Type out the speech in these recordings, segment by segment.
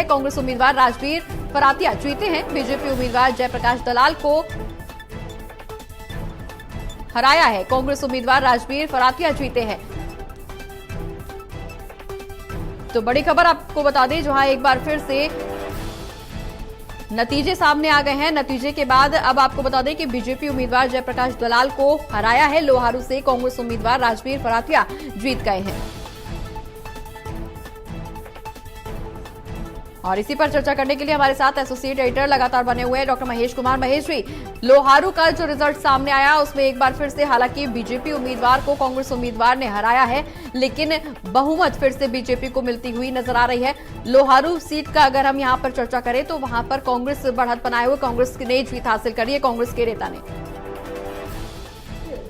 कांग्रेस उम्मीदवार राजवीर फरातिया जीते हैं। बीजेपी उम्मीदवार जयप्रकाश दलाल को हराया है। कांग्रेस उम्मीदवार राजवीर फरातिया जीते हैं। तो बड़ी खबर आपको बता दें, जहां एक बार फिर से नतीजे सामने आ गए हैं। नतीजे के बाद अब आपको बता दें कि बीजेपी उम्मीदवार जयप्रकाश दलाल को हराया है। लोहारू से कांग्रेस उम्मीदवार राजवीर फरातिया जीत गए हैं। और इसी पर चर्चा करने के लिए हमारे साथ एसोसिएट एडिटर लगातार बने हुए हैं डॉक्टर महेश कुमार। महेश जी, लोहारू का जो रिजल्ट सामने आया उसमें एक बार फिर से हालांकि बीजेपी उम्मीदवार को कांग्रेस उम्मीदवार ने हराया है, लेकिन बहुमत फिर से बीजेपी को मिलती हुई नजर आ रही है। लोहारू सीट का अगर हम यहां पर चर्चा करें तो वहां पर कांग्रेस बढ़त बनाए हुए कांग्रेस ने जीत हासिल करी है, कांग्रेस के नेता ने।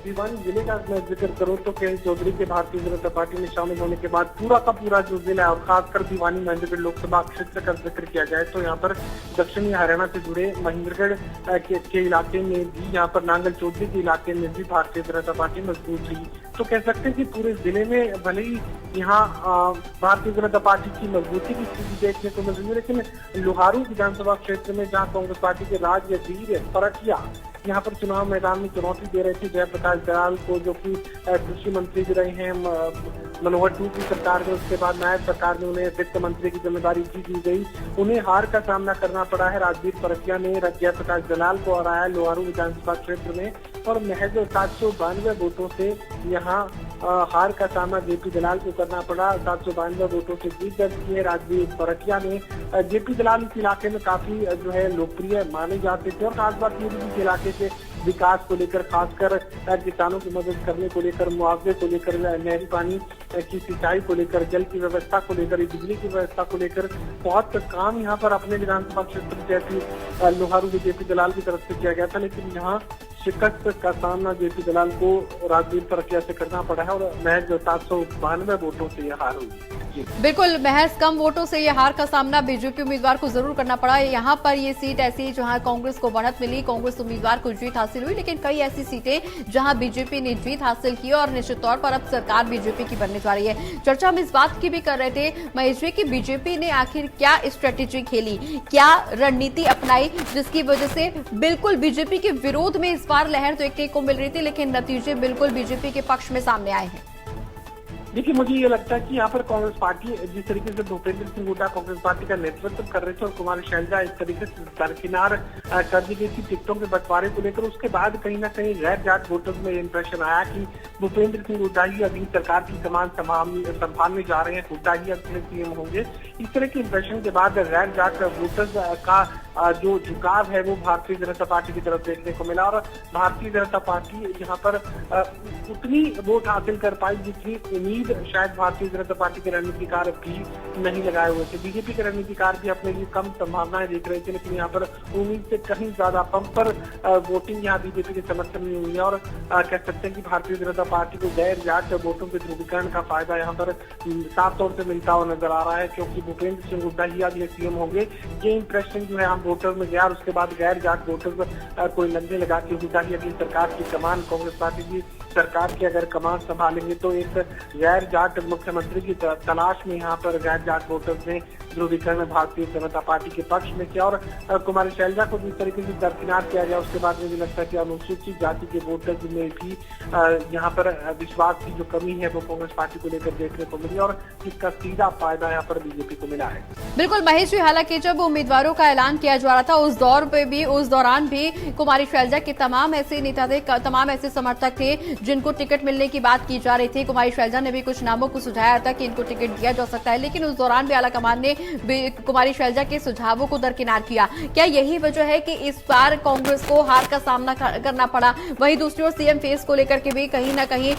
भिवानी जिले का मैं जिक्र करूं तो के चौधरी के भारतीय जनता पार्टी में शामिल होने के बाद पूरा का पूरा जो जिला है और खासकर भिवानी महेंद्रगढ़ लोकसभा क्षेत्र का जिक्र किया जाए तो यहाँ पर दक्षिणी हरियाणा से जुड़े महेंद्रगढ़ के इलाके में भी, यहाँ पर नांगल चौधरी के इलाके में भी भारतीय जनता पार्टी मजबूत रही। तो कह सकते हैं कि पूरे जिले में भले ही यहाँ भारतीय जनता पार्टी की मजबूती की स्थिति देखने को मिल रही है, लेकिन लोहारू विधानसभा क्षेत्र में जहाँ कांग्रेस पार्टी के राजवीर फरातिया यहाँ पर चुनाव मैदान में चुनौती दे रहे थे जयप्रकाश दलाल को, जो कि कृषि मंत्री भी रहे हैं मनोहर टू की सरकार में। उसके बाद नायब सरकार में उन्हें वित्त मंत्री की जिम्मेदारी दी गई। उन्हें हार का सामना करना पड़ा है। राजवीर फरातिया ने जयप्रकाश दलाल को हराया लोहारू विधानसभा क्षेत्र में और महज 792 वोटों से यहाँ हार का सामना जेपी दलाल को करना पड़ा। 792 वोटों से जीत दर्ज की है राजवीर फरातिया ने। जेपी दलाल इस इलाके में काफी जो है लोकप्रिय माने जाते थे और खास बात ये भी इस इलाके के विकास को लेकर, खासकर किसानों की मदद करने को लेकर, मुआवजे को लेकर, नहरी पानी की सिंचाई को लेकर, जल की व्यवस्था को लेकर, बिजली की व्यवस्था को लेकर बहुत काम यहाँ पर अपने विधानसभा क्षेत्र जैसी लोहारू के जेपी दलाल की तरफ से किया गया था। लेकिन यहाँ शिकस्त का सामना जेपी दलाल को राजवीर फरातिया से करना पड़ा है और महज 792 वोटों से यह हार हुई। बिल्कुल, महज कम वोटों से यह हार का सामना बीजेपी उम्मीदवार को जरूर करना पड़ा। यहाँ पर ये सीट ऐसी जहां कांग्रेस को बढ़त मिली, कांग्रेस उम्मीदवार को जीत हासिल हुई, लेकिन कई ऐसी सीटें जहां बीजेपी ने जीत हासिल की और निश्चित तौर पर अब सरकार बीजेपी की बनने जा रही है। चर्चा हम इस बात की भी कर रहे थे महेश जी की बीजेपी ने आखिर क्या स्ट्रेटेजी खेली, क्या रणनीति अपनाई, जिसकी वजह से बिल्कुल बीजेपी के विरोध में इस बार लहर देखने को मिल रही थी, लेकिन नतीजे बिल्कुल बीजेपी के पक्ष में सामने आए हैं। देखिए, मुझे ये लगता है कि यहाँ पर कांग्रेस पार्टी जिस तरीके से भूपेंद्र सिंह हुड्डा कांग्रेस पार्टी का नेतृत्व कर रहे थे और कुमारी शैलजा इस तरीके से दरकिनार कर दी गई थी टिकटों के बंटवारे को लेकर, उसके बाद कहीं ना कहीं गैर जाट वोटर्स में ये इंप्रेशन आया कि भूपेंद्र सिंह हुड्डा ही अभी सरकार की कमान संभालने जा रहे हैं, हुड्डा ही अगले सीएम होंगे। इस तरह के इंप्रेशन के बाद गैर जाट वोटर्स का जो झुकाव है वो भारतीय जनता पार्टी की तरफ देखने को मिला और भारतीय जनता पार्टी यहाँ पर उतनी वोट हासिल कर पाई जितनी उम्मीद शायद भारतीय जनता पार्टी के रणनीतिकार भी नहीं लगाए हुए थे। बीजेपी के रणनीतिकार भी अपने लिए कम संभावनाएं देख रहे थे, लेकिन यहाँ पर उम्मीद से कहीं ज्यादा पंपर वोटिंग यहाँ बीजेपी के समर्थन में हुई है और कह सकते हैं कि भारतीय जनता पार्टी को गैर जाट वोटों के ध्रुवीकरण का फायदा यहाँ पर साफ तौर से मिलता हुआ नजर आ रहा है, क्योंकि भूपेंद्र सिंह हुड्डा ही अगले सीएम होंगे। ये इंप्रेशन जो है आम वोटर में गया और उसके बाद गैर जाट वोटर कोई लंबे लगा के हुड्डा ही अगली सरकार की कमान, कांग्रेस पार्टी की सरकार की अगर कमान संभालेंगे तो एक गैर जाट मुख्यमंत्री की तलाश में यहाँ पर गैर जाट वोटर्स ने ध्रुवीकरण भारतीय जनता पार्टी के पक्ष में किया और कुमारी शैलजा को जिस तरीके से दरकिनार किया गया उसके बाद मुझे लगता है कि अनुसूचित जाति के वोटर्स में भी यहाँ पर विश्वास की जो कमी है वो कांग्रेस पार्टी को लेकर देखने को मिली और इसका सीधा फायदा यहाँ पर बीजेपी को मिला है। बिल्कुल महेश जी, हालांकि जब उम्मीदवारों का ऐलान किया जा रहा था उस दौरान भी कुमारी शैलजा के तमाम ऐसे नेता थे, तमाम ऐसे समर्थक थे जिनको टिकट मिलने की बात की जा रही थी। कुमारी शैलजा ने भी कुछ नामों को सुझाया था कि इनको टिकट दिया जा सकता है, लेकिन उस दौरान भी आलाकमान ने कुमारी शैलजा के सुझावों को दरकिनार किया। क्या यही वजह है कि इस बार कांग्रेस को हार का सामना करना पड़ा? वहीं दूसरी ओर सीएम फेस को लेकर के भी कहीं ना कहीं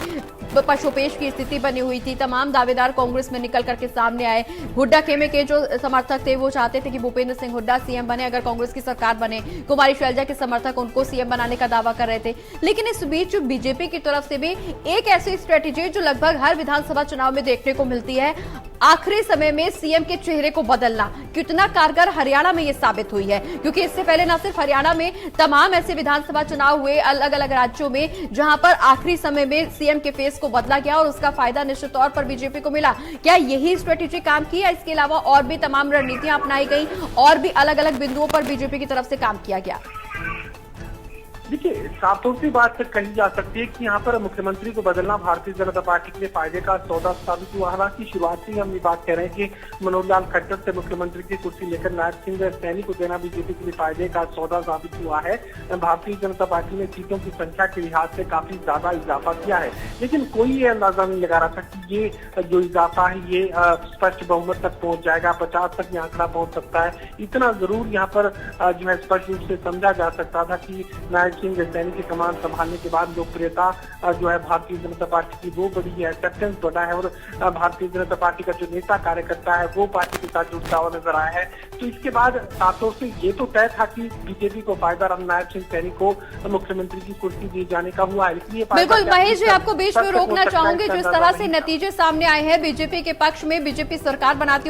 पशुपेश की स्थिति बनी हुई थी। तमाम दावेदार कांग्रेस में निकल करके सामने आए। हुड्डा खेमे के जो समर्थक थे वो चाहते थे कि भूपेंद्र सिंह हुड्डा सीएम बने अगर कांग्रेस की सरकार बने। कुमारी शैलजा के समर्थक उनको सीएम बनाने का दावा कर रहे थे, लेकिन इस बीच बीजेपी की तरफ से भी एक ऐसी स्ट्रेटेजी जो लगभग हर विधानसभा चुनाव में देखने को मिलती है, आखिरी समय में सीएम के चेहरे को बदलना कितना कारगर हरियाणा में ये साबित हुई है, क्योंकि इससे पहले न सिर्फ हरियाणा में तमाम ऐसे विधानसभा चुनाव हुए अलग अलग राज्यों में जहां पर आखिरी समय में सीएम के फेस केस को बदला गया और उसका फायदा निश्चित तौर पर बीजेपी को मिला। क्या यही स्ट्रेटेजी काम की या इसके अलावा और भी तमाम रणनीतियां अपनाई गई और भी अलग अलग बिंदुओं पर बीजेपी की तरफ से काम किया गया? देखिए, साफ तौर से बात कही जा सकती है कि यहाँ पर मुख्यमंत्री को बदलना भारतीय जनता पार्टी के लिए फायदे का सौदा साबित हुआ। हालांकि शुरुआत से ही हम ये बात कह रहे हैं कि मनोहर लाल खट्टर से मुख्यमंत्री की कुर्सी लेकर नायब सिंह सैनी को देना बीजेपी के लिए फायदे का सौदा साबित हुआ है। भारतीय जनता पार्टी ने सीटों की संख्या के लिहाज से काफी ज्यादा इजाफा किया है, लेकिन कोई ये अंदाजा नहीं लगा रहा था कि ये जो इजाफा है ये स्पष्ट बहुमत तक पहुंच जाएगा, 50 तक ये आंकड़ा पहुंच सकता है। इतना जरूर यहाँ पर जो है स्पष्ट रूप से समझा जा सकता था कि नायब सिंह सैनी की कमान संभालने के बाद लोकप्रियता जो है भारतीय जनता पार्टी की वो बड़ी है, एक्सेप्टेंस बढ़ा है और भारतीय जनता पार्टी का जो नेता कार्यकर्ता है वो पार्टी के साथ जुड़ता हुआ नजर आया है। तो इसके बाद सातों से ये तो तय था कि बीजेपी को फायदा नायब सिंह सैनी को मुख्यमंत्री की कुर्सी दिए जाने का हुआ है। लेकिन बिल्कुल महेश जी, आपको बीच में रोकना चाहूंगी। जिस तरह से नतीजे सामने आए हैं बीजेपी के पक्ष में, बीजेपी सरकार बनाती हुई